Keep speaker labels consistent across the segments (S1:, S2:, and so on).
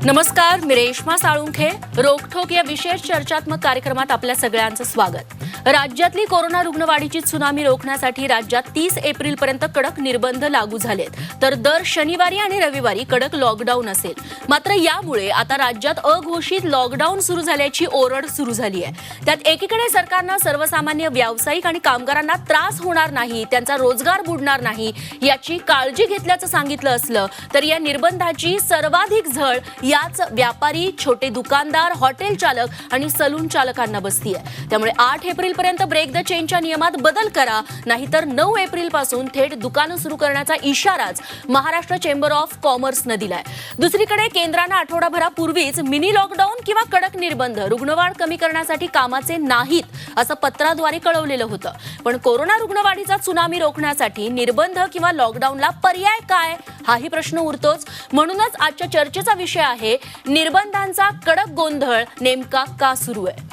S1: नमस्कार, मी रेश्मा साळुंखे. रोखोक या विशेष चर्चात्मक कार्यक्रमात आपल्या सगळ्यांचं स्वागत. राज्यातली कोरोना रुग्णवाढीची त्सुनामी रोखण्यासाठी राज्यात 30 एप्रिलपर्यंत कडक निर्बंध लागू झालेत, तर दर शनिवारी आणि रविवारी कडक लॉकडाऊन असेल. मात्र यामुळे आता राज्यात अघोषित लॉकडाऊन सुरू झाल्याची ओरड सुरू झाली आहे. त्यात एकीकडे सरकारनं सर्वसामान्य व्यावसायिक आणि कामगारांना त्रास होणार नाही, त्यांचा रोजगार बुडणार नाही याची काळजी घेतल्याचं सांगितलं असलं तर या निर्बंधाची सर्वाधिक झळ याच व्यापारी, छोटे दुकानदार, हॉटेल चालक आणि सलून चालकांना बसतीये. त्यामुळे 8 एप्रिलपर्यंत ब्रेक द चेनच्या नियमात बदल करा, नाहीतर 9 एप्रिलपासून थेट दुकानं सुरू करण्याचा इशाराच महाराष्ट्र चेंबर ऑफ कॉमर्सनं दिलाय. दुसरीकडे केंद्रानं आठवडाभरापूर्वीच मिनी लॉकडाऊन किंवा कडक निर्बंध रुग्णवाढ कमी करण्यासाठी कामाचे नाहीत असं पत्राद्वारे कळवलेलं होतं. पण कोरोना रुग्णवाढीचा त्सुनामी रोखण्यासाठी निर्बंध किंवा लॉकडाऊनला पर्याय काय हाही प्रश्न उरतोच. म्हणूनच आजच्या चर्चेचा विषय आहे निर्बंधांचा कडक गोंधळ नेमका का सुरू आहे.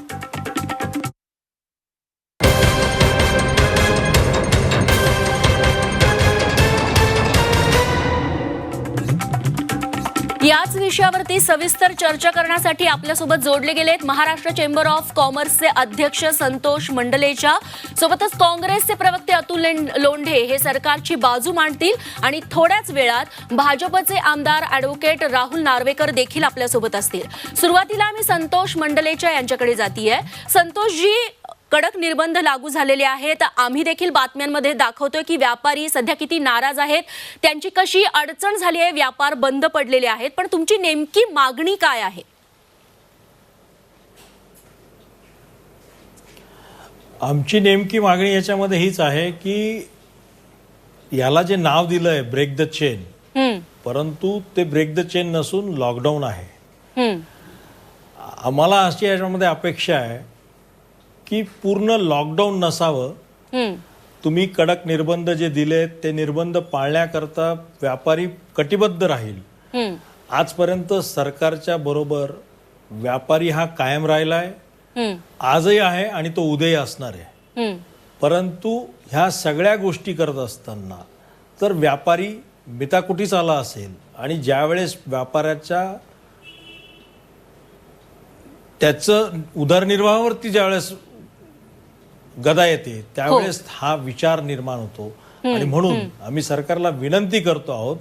S1: याच विषयावरती सविस्तर चर्चा करण्यासाठी आपल्यासोबत जोडले गेलेत महाराष्ट्र चेंबर ऑफ कॉमर्सचे अध्यक्ष संतोष मंडलेचा, सोबतच काँग्रेसचे प्रवक्ते अतुल लोंढे हे सरकारची बाजू मांडतील आणि थोड्याच वेळात भाजपचे आमदार ॲडव्होकेट राहुल नार्वेकर देखील आपल्यासोबत असतील. सुरुवातीला आम्ही संतोष मंडलेचा यांच्याकडे जातीये. संतोषजी, कडक निर्बंध लागू झालेले आहेत. आम्ही देखील बातम्यांमध्ये दाखवतोय की व्यापारी सध्या किती नाराज आहेत, त्यांची कशी अडचण झाली आहे, व्यापार बंद पडलेले आहेत. पण तुमची नेमकी मागणी काय आहे?
S2: आमची नेमकी मागणी याच्यामध्ये हीच आहे की याला जे नाव दिलंय ब्रेक द चेन, परंतु ते ब्रेक द चेन नसून लॉकडाऊन आहे. आम्हाला अशी याच्यामध्ये अपेक्षा आहे की पूर्ण लॉकडाऊन नसावं. तुम्ही कडक निर्बंध जे दिलेत ते निर्बंध पाळण्याकरता व्यापारी कटिबद्ध राहील. आजपर्यंत सरकारच्या बरोबर व्यापारी हा कायम राहिलाय, आजही आहे आणि तो उद्याही असणार आहे. परंतु ह्या सगळ्या गोष्टी करत असताना तर व्यापारी मिताकुटीस आला असेल आणि ज्यावेळेस व्यापाऱ्याच्या त्याचं उदरनिर्वाहावरती ज्यावेळेस गदा येते त्यावेळेस हा विचार निर्माण होतो. आणि म्हणून आम्ही सरकारला विनंती करतो आहोत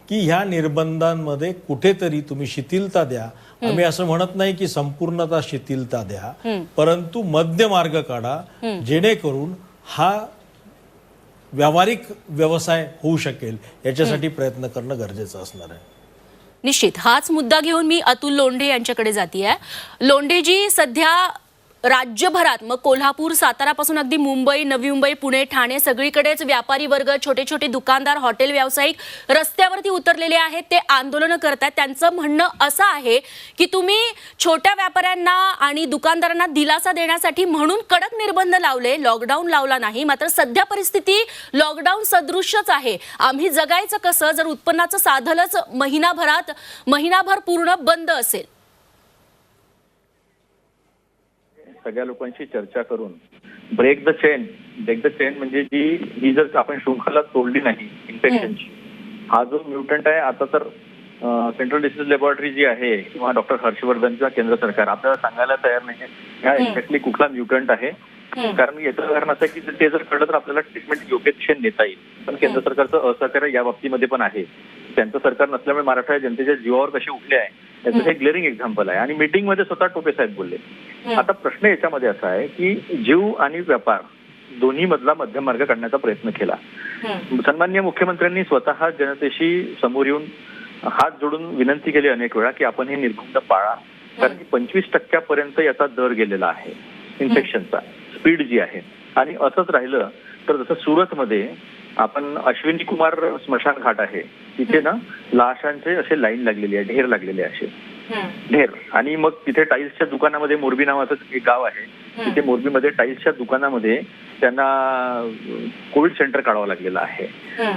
S2: की ह्या निर्बंधांमध्ये कुठेतरी तुम्ही शिथिलता द्या. आम्ही असं म्हणत नाही की संपूर्णतः शिथिलता द्या, परंतु मध्य मार्ग काढा जेणेकरून हा व्यावहारिक व्यवसाय होऊ शकेल. याच्यासाठी प्रयत्न करणं गरजेचं असणार आहे.
S1: निश्चित हाच मुद्दा घेऊन मी अतुल लोंढे यांच्याकडे जातीये. लोंढेजी, सध्या राज्यभरात मग कोल्हापूर, सातारापासून अगदी मुंबई, नवी मुंबई, पुणे, ठाणे सगळीकडेच व्यापारी वर्ग, छोटे छोटे दुकानदार, हॉटेल व्यावसायिक रस्त्यावरती उतरलेले आहेत. ते आंदोलनं करतात. त्यांचं म्हणणं असं आहे की तुम्ही छोट्या व्यापाऱ्यांना आणि दुकानदारांना दिलासा देण्यासाठी म्हणून कडक निर्बंध लावले, लॉकडाऊन लावला नाही. मात्र सध्या परिस्थिती लॉकडाऊन सदृश्यच आहे. आम्ही जगायचं कसं जर उत्पन्नाचं साधनच महिनाभर पूर्ण बंद असेल?
S3: सगळ्या लोकांशी चर्चा करून ब्रेक द चेन म्हणजे ही जर आपण शृंखला तोडली नाही इन्फेक्शनची, हा जो म्युटंट आहे आता तर सेंट्रल डिसीज लॅबोरेटरी जी आहे किंवा डॉक्टर हर्षवर्धन किंवा केंद्र सरकार आपल्याला सांगायला तयार नाही ह्या एक्झॅक्टली कुठला म्युटंट आहे. कारण याचं कारण असं की ते जर कळलं तर आपल्याला ट्रीटमेंट योग्य दिशेने नेता येईल. पण केंद्र सरकारचं असहकार्य या बाबतीमध्ये पण आहे. त्यांचं सरकार नसल्यामुळे महाराष्ट्र जनतेच्या जीवावर कसे उठले आहे याचं हे ग्लेअरिंग एक्झाम्पल आहे. आणि मीटिंगमध्ये स्वतः टोपे साहेब बोलले. आता प्रश्न याच्यामध्ये असा आहे की जीव आणि व्यापार दोन्ही मधला मध्यम मार्ग काढण्याचा प्रयत्न केला. सन्माननीय मुख्यमंत्र्यांनी स्वतः जनतेशी समोर येऊन हात जोडून विनंती केली अनेक वेळा की आपण हे निर्बंध पाळा. कारण की 25% याचा दर गेलेला आहे इन्फेक्शनचा, स्पीड जी आहे. आणि असंच राहिलं तर जसं सुरतमध्ये आपण अश्विनी कुमार स्मशान घाट आहे तिथे ना लाशांचे असे लाईन लागलेली आहे, ढेर लागलेले असे ढेर. आणि मग तिथे टाईल्सच्या दुकानामध्ये, मोरबी नावाचं एक गाव आहे तिथे, मोरबीमध्ये टाईल्सच्या दुकानामध्ये त्यांना कोविड सेंटर काढावं लागलेलं आहे.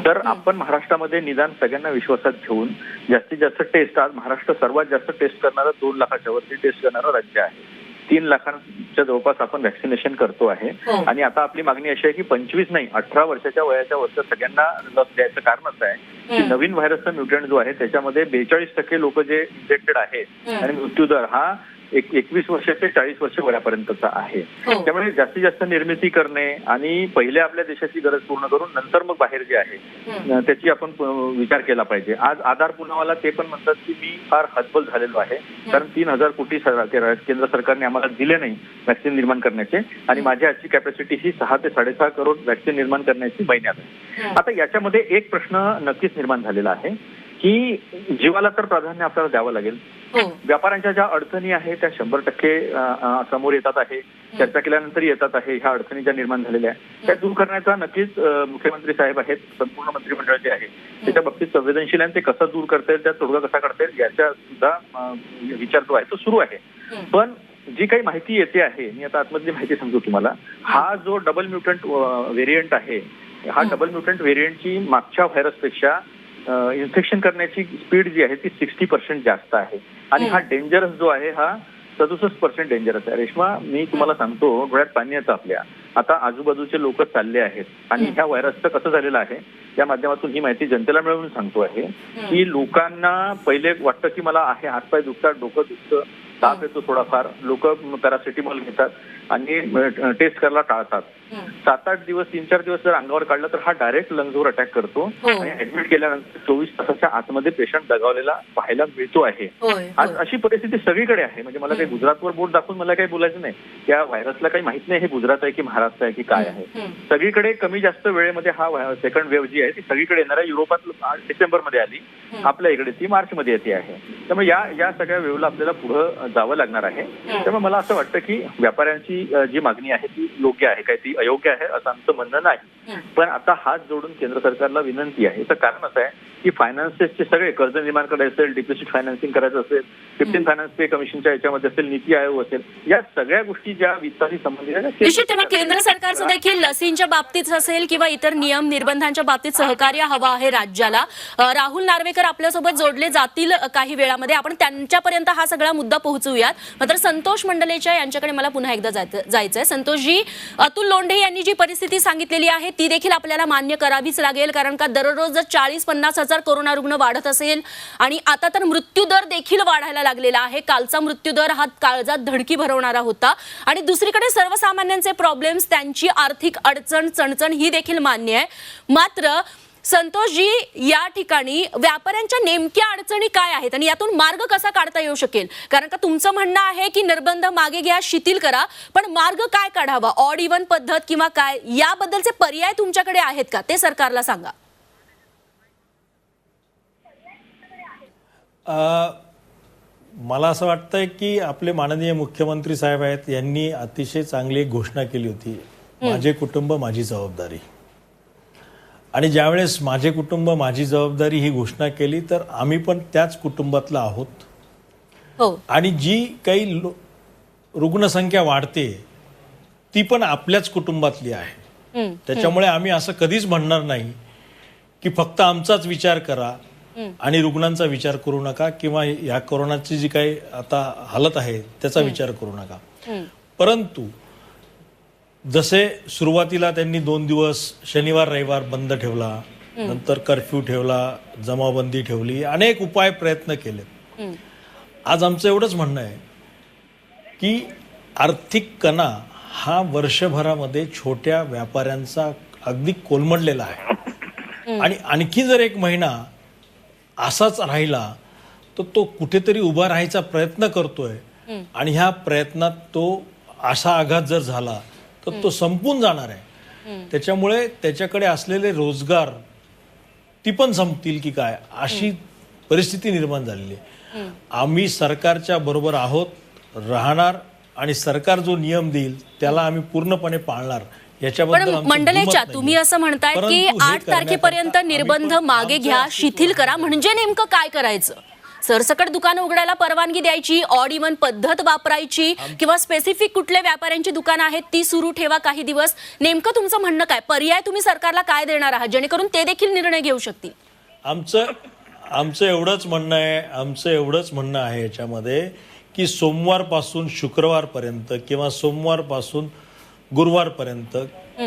S3: तर आपण महाराष्ट्रामध्ये निदान सगळ्यांना विश्वासात घेऊन जास्तीत जास्त टेस्ट, आज महाराष्ट्र सर्वात जास्त टेस्ट करणारं 2 लाखाच्या वरती टेस्ट करणारं राज्य आहे. 3 लाखांच्या जवळपास आपण व्हॅक्सिनेशन करतो आहे. आणि आता आपली मागणी अशी आहे की 25 नाही 18 वर्षाच्या वयाच्या वरच्या सगळ्यांना लस द्यायचं कारण असं आहे की नवीन व्हायरसचा म्युटंट जो आहे त्याच्यामध्ये 42% लोक जे इन्फेक्टेड आहेत आणि मृत्यूदर हा 21 वर्ष ते 40 वर्ष वयापर्यंतचा आहे. त्यामुळे जास्तीत जास्त निर्मिती करणे आणि पहिले आपल्या देशाची गरज पूर्ण करून नंतर मग बाहेर जे आहे त्याची आपण विचार केला पाहिजे. आज आधार पुनावाला ते पण म्हणतात की मी फार हतबल झालेलो आहे कारण 3,000 कोटी केंद्र सरकारने आम्हाला दिले नाही व्हॅक्सिन निर्माण करण्याचे आणि माझी आजची कॅपॅसिटी ही 6 ते 6.5 करोड व्हॅक्सिन निर्माण करण्याची महिन्यात आहे. आता याच्यामध्ये एक प्रश्न नक्कीच निर्माण झालेला आहे की जीवाला तर प्राधान्य आपल्याला द्यावं लागेल. व्यापाऱ्यांच्या ज्या अडचणी आहेत त्या 100% समोर येतात आहे, चर्चा केल्यानंतर येतात आहे. ह्या अडचणी ज्या निर्माण झालेल्या आहेत त्या दूर करण्याचा नक्कीच मुख्यमंत्री साहेब आहेत, संपूर्ण मंत्रिमंडळ जे आहे त्याच्या बाबतीत संवेदनशील आहे. ते कसं दूर करता येईल, त्या तोडगा कसा करता येईल याचा सुद्धा विचार जो आहे तो सुरू आहे. पण जी काही माहिती येते आहे, मी आता आतमधली माहिती सांगतो तुम्हाला. हा जो डबल म्युटंट व्हेरियंट आहे, हा डबल म्युटंट व्हेरियंटची मागच्या व्हायरसपेक्षा इन्फेक्शन करण्याची स्पीड जी आहे ती 60% जास्त आहे आणि हा डेंजरस जो आहे हा 67% डेंजरस आहे. रेश्मा, मी तुम्हाला सांगतो, डोळ्यात पाणी येतं आपल्या. आता आजूबाजूचे लोक चालले आहेत आणि ह्या व्हायरसचं कसं झालेलं आहे या माध्यमातून ही माहिती जनतेला मिळवून सांगतो आहे की लोकांना पहिले वाटतं की मला आहे, हातपाय दुखतात, डोकं दुखतं, ताप येतो थोडाफार, लोक पॅरासिटामॉल घेतात आणि टेस्ट करायला टाळतात. 7-8 दिवस 3-4 दिवस जर अंगावर काढलं तर हा डायरेक्ट लंग्सवर अटॅक करतो आणि ऍडमिट केल्यानंतर 24 तासाच्या आतमध्ये पेशंट दगावलेला पाहायला मिळतो आहे. आज अशी परिस्थिती सगळीकडे आहे. म्हणजे मला काही गुजरातवर बोट दाखवून मला काही बोलायचं नाही, या व्हायरसला काही माहित नाही हे गुजरात आहे की महाराष्ट्र आहे की काय आहे. सगळीकडे कमी जास्त वेळेमध्ये हा सेकंड वेव्ह जी आहे ती सगळीकडे येणार आहे. युरोपात डिसेंबरमध्ये आली, आपल्या इकडे ती मार्चमध्ये येते आहे. त्यामुळे या सगळ्या वेव्हला आपल्याला पुढे जावं लागणार आहे. त्यामुळे मला असं वाटतं की व्यापाऱ्यांची जी मागणी आहे ती योग्य आहे, काय ती अयोग्य आहे असं आमचं म्हणणं नाही. पण आता हात जोडून केंद्र सरकारला विनंती आहे. तर कारण असं आहे की फायनान्सेसचे सगळे कर्ज निर्माण करायचं असेल, डिपॉझिट फायनान्सिंग करायचं असेल, 15 फायनान्स पे कमिशनच्या याच्यामध्ये असेल, नीती आयोग असेल, या सगळ्या गोष्टी ज्या वित्ताशी संबंधित आहेत.
S1: निश्चित केंद्र सरकारचं देखील लसींच्या बाबतीत असेल किंवा इतर नियम निर्बंधांच्या बाबतीत सहकार्य हवं आहे राज्याला. राहुल नार्वेकर आपल्यासोबत जोडले जातील काही वेळामध्ये, आपण त्यांच्यापर्यंत हा सगळा मुद्दा पोहोचवूयात. मात्र संतोष मंडलेच्या यांच्याकडे मला पुन्हा एकदा जायचंय. संतोषजी, अतुल लोंढे यांनी जी परिस्थिती सांगितलेली आहे ती देखील आपल्याला मान्य करावीच लागेल, कारण का दररोज जर 40-50 हजार कोरोना रुग्ण वाढत असेल आणि आता तर मृत्यूदर देखील वाढायला लागलेला आहे. कालचा मृत्यूदर हा काळजात धडकी भरवणारा होता आणि दुसरीकडे सर्वसामान्यांचे प्रॉब्लेम्स, त्यांची आर्थिक अडचण चणचण ही देखील मान्य आहे. मात्र संतोषजी, या ठिकाणी व्यापाऱ्यांच्या नेमक्या अडचणी काय आहेत आणि यातून मार्ग कसा काढता येऊ शकेल? कारण का तुमचं म्हणणं आहे की निर्बंध मागे घ्या, शिथिल करा, पण मार्ग काय काढावा? ऑड इव्हन पद्धत किंवा काय, याबद्दलचे पर्याय तुमच्याकडे आहेत का? ते सरकारला सांगा.
S2: मला असं वाटतंय की आपले माननीय मुख्यमंत्री साहेब आहेत, यांनी अतिशय चांगली एक घोषणा केली होती, माझे कुटुंब माझी जबाबदारी. आणि ज्यावेळेस माझे कुटुंब माझी जबाबदारी ही घोषणा केली तर आम्ही पण त्याच कुटुंबातला आहोत. आणि जी काही रुग्णसंख्या वाढते ती पण आपल्याच कुटुंबातली आहे. त्याच्यामुळे आम्ही असं कधीच म्हणणार नाही की फक्त आमचाच विचार करा आणि रुग्णांचा विचार करू नका किंवा या कोरोनाची जी काही आता हालत आहे त्याचा विचार करू नका. परंतु जसे सुरुवातीला त्यांनी 2 दिवस शनिवार रविवार बंद ठेवला, नंतर कर्फ्यू ठेवला, जमावबंदी ठेवली, अनेक उपाय प्रयत्न केले. आज आमचं एवढंच म्हणणं आहे की आर्थिक कणा हा वर्षभरामध्ये छोट्या व्यापाऱ्यांचा अगदी कोलमडलेला आहे आणि आणखी जर 1 महिना असाच राहिला तर तो कुठेतरी उभा राहायचा प्रयत्न करतोय आणि ह्या प्रयत्नात तो असा आघात जर झाला तर तो संपून जाणार आहे. त्याच्यामुळे त्याच्याकडे असलेले रोजगार ती पण संपतील की काय अशी परिस्थिती निर्माण झालेली आहे. आम्ही सरकारच्या बरोबर आहोत, राहणार आणि सरकार जो नियम देईल त्याला आम्ही पूर्णपणे पाळणार.
S1: पण मंडलेच्या तुम्ही असं म्हणताय की 8 तारखेपर्यंत निर्बंध मागे घ्या, शिथिल करा, म्हणजे नेमकं काय करायचं? सरसकट दुकानं उघडायला परवानगी द्यायची, ऑड इव्हन पद्धत वापरायची किंवा स्पेसिफिक कुठल्या व्यापाऱ्यांची दुकानं आहेत ती सुरू ठेवा काही दिवस? नेमकं तुमचं म्हणणं काय? पर्याय तुम्ही सरकारला काय देणार आहात जेणेकरून ते देखील निर्णय घेऊ शकतील?
S2: आमचं एवढंच म्हणणं आहे याच्यामध्ये की सोमवारपासून शुक्रवारपर्यंत किंवा सोमवारपासून गुरुवारपर्यंत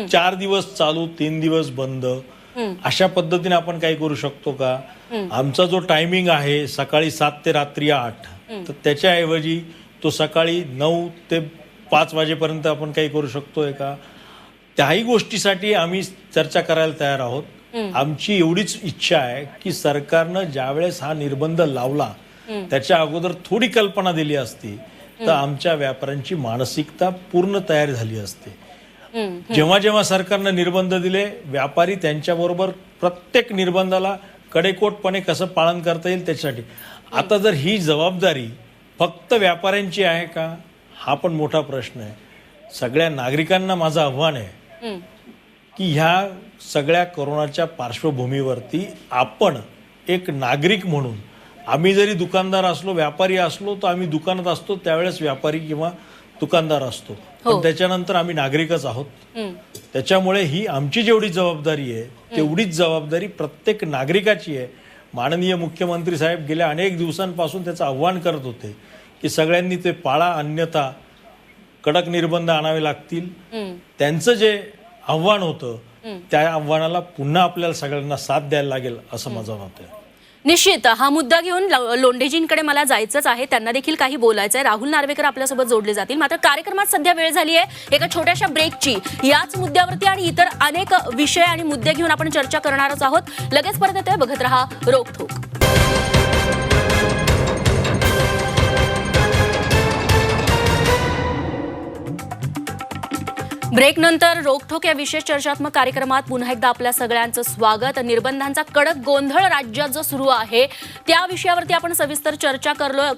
S2: 4 दिवस चालू 3 दिवस बंद अशा पद्धतीने आपण काही करू शकतो का? आमचा जो टायमिंग आहे सकाळी 7 ते रात्री 8, तर त्याच्याऐवजी तो सकाळी 9 ते 5 वाजेपर्यंत आपण काही करू शकतोय का? त्याही गोष्टीसाठी आम्ही चर्चा करायला तयार आहोत. आमची एवढीच इच्छा आहे की सरकारनं ज्यावेळेस हा निर्बंध लावला त्याच्या अगोदर थोडी कल्पना दिली असती तर आमच्या व्यापाऱ्यांची मानसिकता पूर्ण तयार झाली असते. जेव्हा जेव्हा सरकारनं निर्बंध दिले, व्यापारी त्यांच्याबरोबर प्रत्येक निर्बंधाला कडेकोटपणे कसं पालन करता येईल त्याच्यासाठी. आता जर ही जबाबदारी फक्त व्यापाऱ्यांची आहे का, हा पण मोठा प्रश्न आहे. सगळ्या नागरिकांना माझं आव्हान आहे की ह्या सगळ्या कोरोनाच्या पार्श्वभूमीवरती आपण एक नागरिक म्हणून, आम्ही जरी दुकानदार असलो, व्यापारी असलो, तर आम्ही दुकानात असतो त्यावेळेस व्यापारी किंवा दुकानदार असतो, पण त्याच्यानंतर आम्ही नागरिकच आहोत. त्याच्यामुळे ही आमची जेवढी जबाबदारी आहे तेवढीच जबाबदारी प्रत्येक नागरिकाची आहे. माननीय मुख्यमंत्री साहेब गेल्या अनेक दिवसांपासून त्याचं आव्हान करत होते की सगळ्यांनी ते पाळा, अन्यथा कडक निर्बंध आणावे लागतील. त्यांचं जे आव्हान होतं त्या आव्हानाला पुन्हा आपल्याला सगळ्यांना साथ द्यायला लागेल असं माझं मत आहे.
S1: निश्चित हा मुद्दा घेऊन लोंढेजींकडे मला जायचंच आहे, त्यांना देखील काही बोलायचं आहे. राहुल नार्वेकर आपल्यासोबत जोडले जातील. मात्र कार्यक्रमात सध्या वेळ झाली आहे एका छोट्याशा ब्रेकची. याच मुद्द्यावरती आणि इतर अनेक विषय आणि मुद्दे घेऊन आपण चर्चा करणारच आहोत. लगेच परत येतोय, बघत रहा रोकठोक. ब्रेक नंतर रोकठोक या विशेष चर्चात्मक कार्यक्रमात पुन्हा एकदा आपल्या सगळ्यांचं स्वागत. निर्बंधांचा कडक गोंधळ राज्यात जो सुरू आहे त्या विषयावरती आपण सविस्तर चर्चा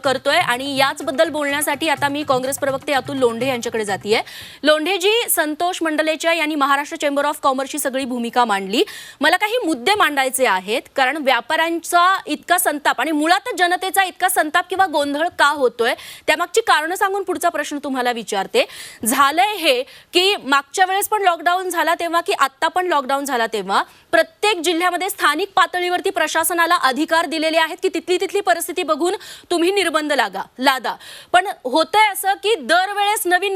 S1: करतोय आणि याचबद्दल बोलण्यासाठी आता मी काँग्रेस प्रवक्ते अतुल लोंढे यांच्याकडे जातीये. लोंढेजी, संतोष मंडलेचा यांनी महाराष्ट्र चेंबर ऑफ कॉमर्सची सगळी भूमिका मांडली. मला काही मुद्दे मांडायचे आहेत, कारण व्यापाऱ्यांचा इतका संताप आणि मुळातच जनतेचा इतका संताप किंवा गोंधळ का होतोय त्यामागची कारणं सांगून पुढचा प्रश्न तुम्हाला विचारते. झालंय हे की मागच्या वेळेस पण लॉकडाऊन झाला तेव्हा की आता पण लॉकडाऊन झाला तेव्हा प्रत्येक जिल्ह्यामध्ये स्थानिक पातळीवरती प्रशासनाला अधिकार दिलेले आहेत की तिथली परिस्थिती बघून तुम्ही निर्बंध लादा. पण होतंय असं की दरवेळेस नवीन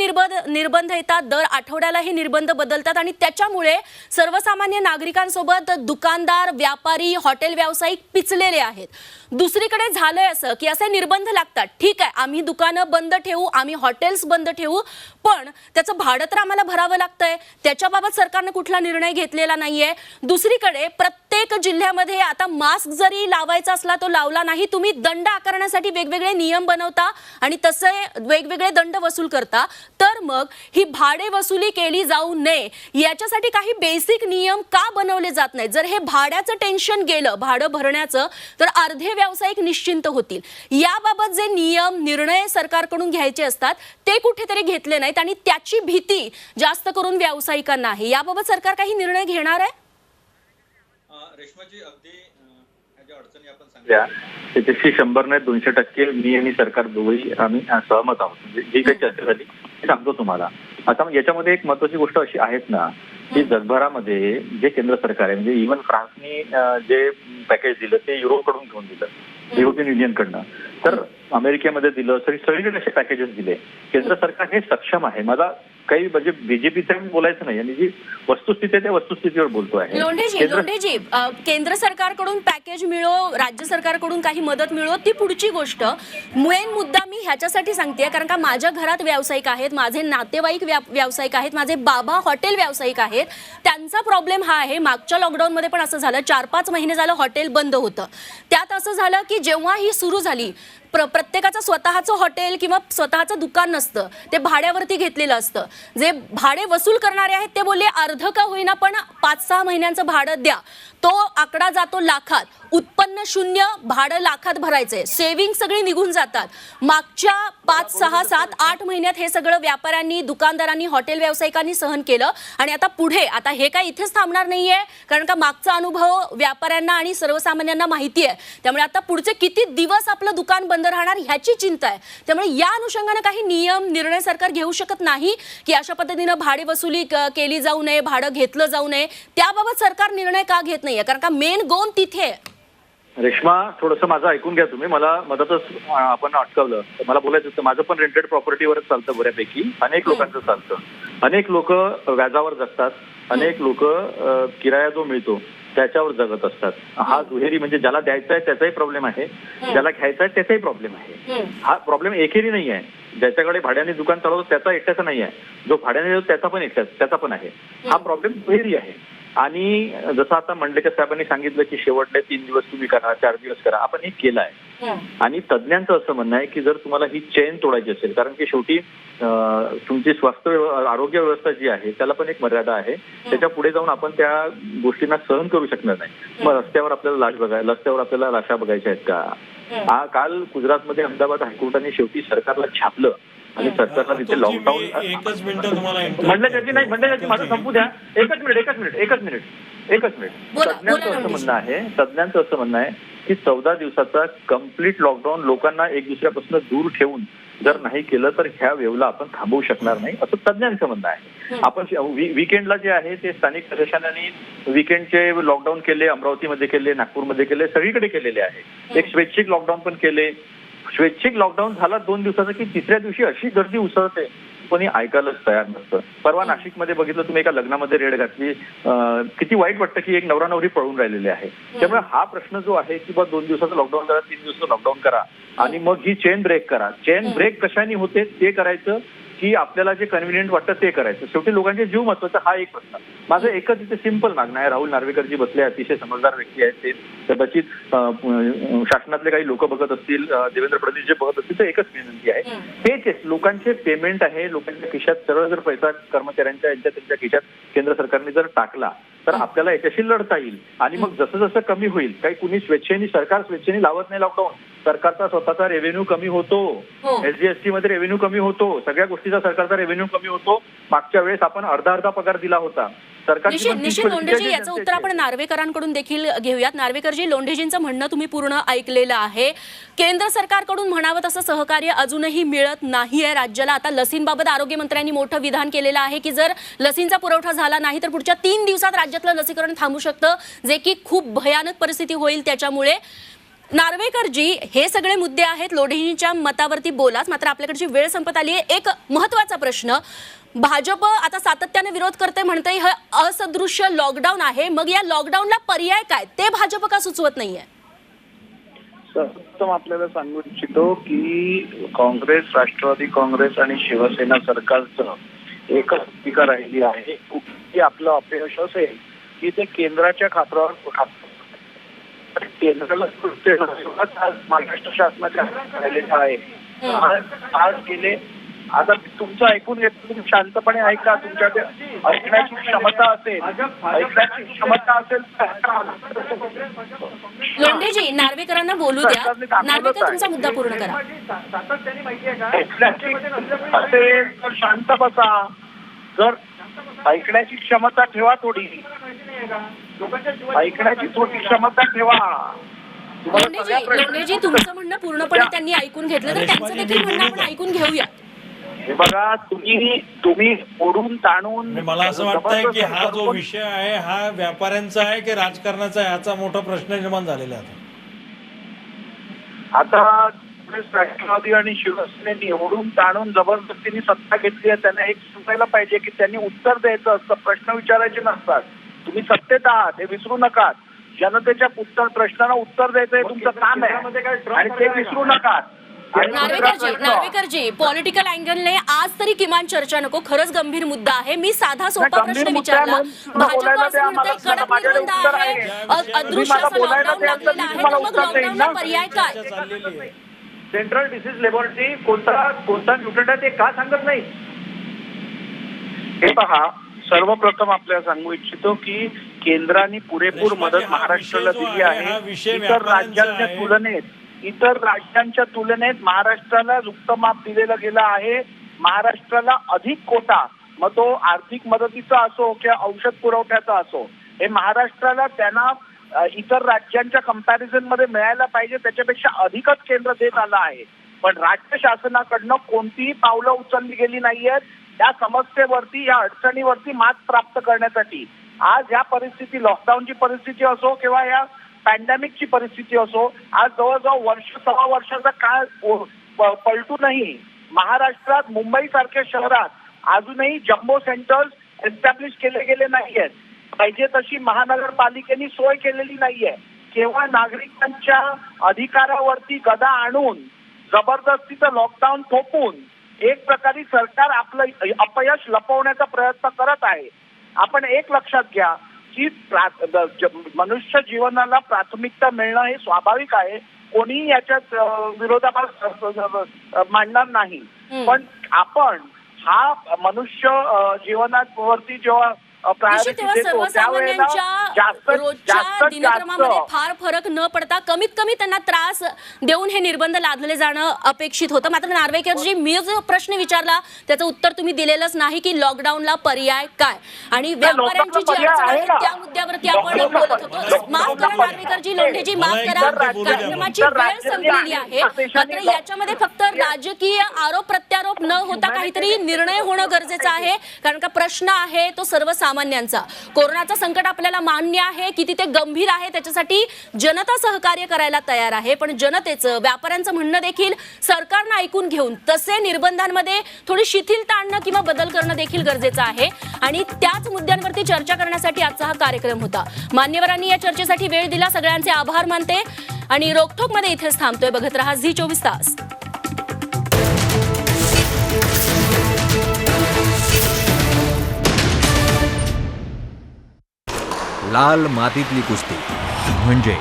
S1: निर्बंध येतात, दर आठवड्याला हे निर्बंध बदलतात आणि त्याच्यामुळे सर्वसामान्य नागरिकांसोबत दुकानदार, व्यापारी, हॉटेल व्यावसायिक पिचलेले आहेत. दुसरीकडे झालंय असं की असे निर्बंध लागतात, ठीक आहे आम्ही दुकानं बंद ठेवू, आम्ही हॉटेल्स बंद ठेवू, पण त्याचं भाडं तर आम्हाला भरावं लागतंय. त्याच्याबाबत सरकारने कुठला निर्णय घेतलेला नाहीये. दुसरीकडे प्रत्येक जिल्ह्यामध्ये आता मास्क जरी लावायचा असला तो लावला नाही, तुम्ही दंड आकारण्यासाठी वेगवेगळे नियम बनवता आणि तसे वेगवेगळे दंड वसूल करता. तर मग ही भाडे वसुली केली जाऊ नये याच्यासाठी काही बेसिक नियम का बनवले जात नाहीत? जर हे भाड्याचं टेन्शन गेलं, भाडं भरण्याचं, तर अर्धे व्यावसायिक निश्चिंत होतील. याबाबत जे नियम, निर्णय सरकारकडून घ्यायचे असतात ते कुठेतरी घेतले नाहीत आणि त्याची भीती जास्त करून व्यावसायिकांना आहे. याबाबत सरकार काही निर्णय घेणार आहे?
S3: रेश्माजी, अगदी ज्या अडचणी आपण सांगितल्या त्याच्याशी 100 नाही 200% मी आणि सरकार दोघेही आम्ही सहमत आहोत. म्हणजे जी काही चर्चा झाली ते सांगतो तुम्हाला. आता याच्यामध्ये एक महत्वाची गोष्ट अशी आहेत ना की जगभरामध्ये जे केंद्र सरकार आहे, म्हणजे इव्हन फ्रान्सनी जे पॅकेज दिलं ते युरोपकडून घेऊन दिलं, युरोपियन युनियनकडनं, तर अमेरिकेमध्ये दिलं, सगळीकडे असे पॅकेजेस दिले. केंद्र सरकार हे सक्षम आहे. मला काही म्हणजे बीजेपीचं बोलायचं नाही आणि जी वस्तुस्थिती आहे त्या वस्तुस्थितीवर बोलतो आहे.
S1: लोंढेजी, केंद्र सरकारकडून पॅकेज मिळो, राज्य सरकारकडून काही मदत मिळो ती पुढची गोष्ट. मेन मुद्दा मी ह्याच्यासाठी सांगते कारण का माझ्या घरात व्यावसायिक आहेत, माझे नातेवाईक व्यावसायिक आहेत, माझे बाबा हॉटेल व्यावसायिक आहेत. त्यांचा प्रॉब्लेम हा आहे, मागच्या लॉकडाऊनमध्ये पण असं झालं, 4-5 महिने झालं हॉटेल बंद होतं. त्यात असं झालं की जेव्हा ही सुरू झाली प्रत्येकाचं स्वतःचं हॉटेल किंवा स्वतःचं दुकान नसतं, ते भाड्यावरती घेतलेलं असतं. जे भाडे वसूल करणारे आहेत ते बोलले अर्ध का होईना पण 5-6 महिन्यांचं भाडं द्या. तो आकडा जातो लाखात, उत्पन्न शून्य, भाडं लाखात भरायचंय, सेव्हिंग सगळी निघून जातात. मागच्या 5-6-7-8 महिन्यात हे सगळं व्यापाऱ्यांनी, दुकानदारांनी, हॉटेल व्यावसायिकांनी सहन केलं आणि आता पुढे, आता हे काय इथेच थांबणार नाहीये कारण का मागचा अनुभव व्यापाऱ्यांना आणि सर्वसामान्यांना माहिती आहे. त्यामुळे आता पुढचे किती दिवस आपलं दुकान बंद राहणार ह्याची चिंता आहे. त्यामुळे या अनुषंगाने काही नियम, निर्णय सरकार घेऊ शकत नाही की अशा पद्धतीनं भाडे वसुली केली जाऊ नये, भाडं घेतलं जाऊ नये. त्याबाबत सरकार निर्णय का घेत नाहीये? कारण का मेन गोन तिथे आहे.
S3: रेश्मा, थोडंसं माझं ऐकून घ्या तुम्ही. मला मदतच आपण अटकवलं. मला बोलायचं होतं, माझं पण रेंटेड प्रॉपर्टीवरच चालतं बऱ्यापैकी. अनेक लोकांचं चालतं. अनेक लोक व्याजावर जगतात. अनेक लोक किराया जो मिळतो त्याच्यावर जगत असतात. हा दुहेरी म्हणजे ज्याला द्यायचा आहे त्याचाही प्रॉब्लेम आहे, ज्याला घ्यायचा आहे त्याचाही प्रॉब्लेम आहे. हा प्रॉब्लेम एकेरी नाही आहे. ज्याच्याकडे भाड्याने दुकान चालवतो त्याचा एकट्याचा नाही आहे, जो भाड्याने देतो त्याचा पण त्याचा पण आहे. हा प्रॉब्लेम दुहेरी आहे. आणि जसं आता मंडलेकर साहेबांनी सांगितलं की शेवटले 3 दिवस तुम्ही करा, 4 दिवस करा, आपण हे केलं आहे. आणि तज्ज्ञांचं असं म्हणणं आहे की जर तुम्हाला ही चेन तोडायची असेल, कारण की शेवटी तुमची आरोग्य व्यवस्था जी आहे त्याला पण एक मर्यादा आहे. त्याच्या पुढे जाऊन आपण त्या गोष्टींना सहन करू शकणार नाही. मग रस्त्यावर आपल्याला लाशा बघायच्या आहेत का? काल गुजरातमध्ये अहमदाबाद हायकोर्टाने शेवटी सरकारला छापलं आणि सरकारला तिथे लॉकडाऊन.
S2: एकच मिनिट तुम्हाला
S3: मंडलेकरजी माझं संपू द्या. एकच मिनिट. तज्ज्ञांचं असं म्हणणं आहे की 14 दिवसाचा कम्प्लीट लॉकडाऊन लोकांना एक दुसऱ्यापासून दूर ठेवून जर नाही केलं तर ह्या वेव्हला आपण थांबवू शकणार नाही, असं तज्ज्ञांचं म्हणणं आहे. आपण वीकेंडला जे आहे ते स्थानिक प्रशासनाने वीकेंडचे लॉकडाऊन केले, अमरावतीमध्ये केले, नागपूरमध्ये केले, सगळीकडे केलेले आहे. एक स्वैच्छिक लॉकडाऊन पण केले. स्वैच्छिक लॉकडाऊन झाला 2 दिवसाचा की तिसऱ्या दिवशी अशी गर्दी उसळते, कोणी ऐकायलाच तयार नसतं. परवा नाशिकमध्ये बघितलं तुम्ही, एका लग्नामध्ये रेड घातली. किती वाईट वाटतं की एक नवरा नवरी पळून राहिलेले आहे. त्यामुळे हा प्रश्न जो आहे की 2 दिवसाचं लॉकडाऊन करा, 3 दिवसाचं लॉकडाऊन करा आणि मग ही चेन ब्रेक करा. चेन ब्रेक कशाने होते ते करायचं की आपल्याला जे कन्व्हिनियंट वाटतं ते करायचं. शेवटी लोकांचे जीव महत्वाचा, हा एक प्रश्न. माझं एकच इथे सिंपल मागणं आहे. राहुल नार्वेकरजी बसले, अतिशय समजदार व्यक्ती आहेत ते. कदाचित शासनातले काही लोक बघत असतील, देवेंद्र फडणवीस जे बघत असतील, तर एकच विनंती आहे. तेच लोकांचे पेमेंट आहे, लोकांच्या खिशात सरळ जर पैसा कर्मचाऱ्यांच्या त्यांच्या खिशात केंद्र सरकारने जर टाकला तर आपल्याला याच्याशी लढता येईल. आणि मग जसं जसं कमी होईल, काही कुणी सरकार स्वेच्छेने लावत नाही लॉकडाऊन. सरकारचा स्वतःचा रेव्हेन्यू कमी होतो, SGST मध्ये रेव्हेन्यू कमी होतो, सगळ्या गोष्टीचा सरकारचा रेव्हेन्यू कमी होतो. मागच्या वेळेस आपण अर्धा पगार दिला होता.
S1: निश्चित लोंढेजी, याचं उत्तर आपण नार्वेकरांकडून देखील घेऊयात. नार्वेकरजी, लोंढेजींचं म्हणणं तुम्ही पूर्ण ऐकलेलं आहे. केंद्र सरकारकडून म्हणावं तसं सहकार्य अजूनही मिळत नाहीये राज्याला. आता लसींबाबत आरोग्यमंत्र्यांनी मोठं विधान केलेलं आहे की जर लसींचा पुरवठा झाला नाही तर पुढच्या 3 दिवसात राज्यातलं लसीकरण थांबू शकतं, जे की खूप भयानक परिस्थिती होईल. त्याच्यामुळे नार्वेकरजी, हे सगळे मुद्दे आहेत, लोंढेजींच्या मतावरती बोलाच, मात्र आपल्याकडची वेळ संपत आली आहे. एक महत्वाचा प्रश्न, भाजप आता सातत्याने विरोध करते, म्हणते हे असदृश्य लॉकडाऊन आहे. मग या लॉकडाऊनला पर्याय काय, ते भाजप का सुचवत नाहीये?
S4: सर्वप्रथम आपल्याला सांगू इच्छितो की काँग्रेस, राष्ट्रवादी काँग्रेस आणि शिवसेना सरकारचं एकच भूमिका राहिली आहे की आपलं अपयश असेल की ते केंद्राच्या खात्यावर केंद्राला महाराष्ट्र शासनाच्या राहिलेलं आहे. आज गेले, आता तुमचं ऐकून घेतलं, तुम्ही शांतपणे ऐका. तुमच्याकडे ऐकण्याची क्षमता असेल
S1: लोंढेजी, नार्वेकरांना बोलू द्या. नार्वेकर, तुमचा मुद्दा पूर्ण करा.
S4: असेल तर शांत बसा. जर ऐकण्याची क्षमता ठेवा, थोडी ऐकण्याची थोडी क्षमता ठेवा.
S1: लोंढेजी, तुमचं म्हणणं पूर्णपणे त्यांनी ऐकून घेतलं, तर त्यांचं देखील म्हणणं आपण ऐकून घेऊया.
S4: हे बघा, तुम्ही ओढून ताणून,
S2: मला असं वाटतंय की हा जो विषय आहे हा व्यापाऱ्यांचा आहे की राजकारणाचा आहे, याचा मोठा प्रश्न निर्माण झालेला आहे.
S4: आता राष्ट्रवादी आणि शिवसेनेनी ओढून ताणून जबरदस्तीने सत्ता घेतली आहे. त्यांना एक समजायला पाहिजे की त्यांनी उत्तर द्यायचं असतं, प्रश्न विचारायचे नसतात. तुम्ही सत्तेत आहात हे विसरू नका. जनतेच्या प्रश्नांना उत्तर द्यायचं हे तुमचं काम आहे आणि ते विसरू नका.
S1: नार्वेकरजी, पॉलिटिकल अँगलने आज तरी किमान चर्चा नको. खरंच गंभीर मुद्दा आहे. मी साधा सोपा प्रश्न विचारला. भाजप असं म्हणतंय कडक निर्बंध आहे, अदृश्य असं लॉकडाऊन लागलेलं आहे, तर मग लॉकडाऊनला पर्याय काय?
S3: सेंट्रल डिसीज लॅबोरेटरी कोणता म्युटंट आहे ते का सांगत नाही?
S4: हे पहा, सर्वप्रथम आपल्याला सांगू इच्छितो की केंद्राने पुरेपूर मदत महाराष्ट्राला दिली आहे. इतर राज्यांच्या तुलनेत महाराष्ट्राला मुक्तमाप दिलेलं गेलं आहे. महाराष्ट्राला अधिक कोटा, मग तो आर्थिक मदतीचा असो किंवा औषध पुरवठ्याचा असो, हे महाराष्ट्राला त्यांना इतर राज्यांच्या कंपॅरिझन मध्ये मिळायला पाहिजे त्याच्यापेक्षा अधिकच केंद्र देत आलं आहे. पण राज्य शासनाकडनं कोणतीही पावलं उचलली गेली नाहीयेत या समस्येवरती, या अडचणीवरती मात प्राप्त करण्यासाठी. आज या परिस्थिती, लॉकडाऊनची परिस्थिती असो किंवा या पॅन्डेमिकची परिस्थिती असो, आज जवळजवळ सव्वा वर्षाचा काळ पलटूनही महाराष्ट्रात मुंबई सारख्या शहरात अजूनही जम्बो सेंटर्स एस्टॅब्लिश केले गेले नाहीयेत. पाहिजे तशी महानगरपालिकेने सोय केलेली नाहीये. केवळ नागरिकांच्या अधिकारावरती गदा आणून जबरदस्तीचं लॉकडाऊन थोपून एक प्रकारे सरकार आपलं अपयश लपवण्याचा प्रयत्न करत आहे. आपण एक लक्षात घ्या की मनुष्य जीवनाला प्राथमिकता मिळणं हे स्वाभाविक आहे. कोणीही याच्यात विरोधाभास मांडणार नाही. पण आपण हा मनुष्य जीवनावरती जेव्हा
S1: तेव्हा सर्वसामान्यांच्या रोजच्या दिनक्रमामध्ये फार फरक न पडता कमीत कमी त्यांना त्रास देऊन हे निर्बंध लादले जाणं अपेक्षित होतं. मात्र नार्वेकरजी मी जो प्रश्न विचारला त्याचं उत्तर तुम्ही दिलेलंच नाही की लॉकडाऊनला पर्याय काय आणि व्यापाऱ्यांची जी अडचण आहे त्या मुद्द्यावरती आपण बोलत होतो. माफ करा नार्वेकरजी, लोंढेजी माफ करा, कार्यक्रमाची वेळ संपलेली आहे. मात्र याच्यामध्ये फक्त राजकीय आरोप प्रत्यारोप न होता काहीतरी निर्णय होणं गरजेचं आहे. कारण का प्रश्न आहे तो सर्वसामान्यांचा. कोरोनाचं संकट आपल्याला मान्य आहे, किती ते गंभीर आहे, त्याच्यासाठी जनता सहकार्य करायला तयार आहे. पण जनतेचं, व्यापाऱ्यांचं म्हणणं देखील सरकारनं ऐकून घेऊन तसे निर्बंधांमध्ये थोडी शिथिलता आणणं किंवा बदल करणं देखील गरजेचं आहे. आणि त्याच मुद्द्यांवरती चर्चा करण्यासाठी आजचा हा कार्यक्रम होता. मान्यवरांनी या चर्चेसाठी वेळ दिला, सगळ्यांचे आभार मानते आणि रोकठोक मध्ये इथेच थांबतोय. बघत रहा झी 24 तास.
S5: लाल मातीतली कुस्ती म्हणजे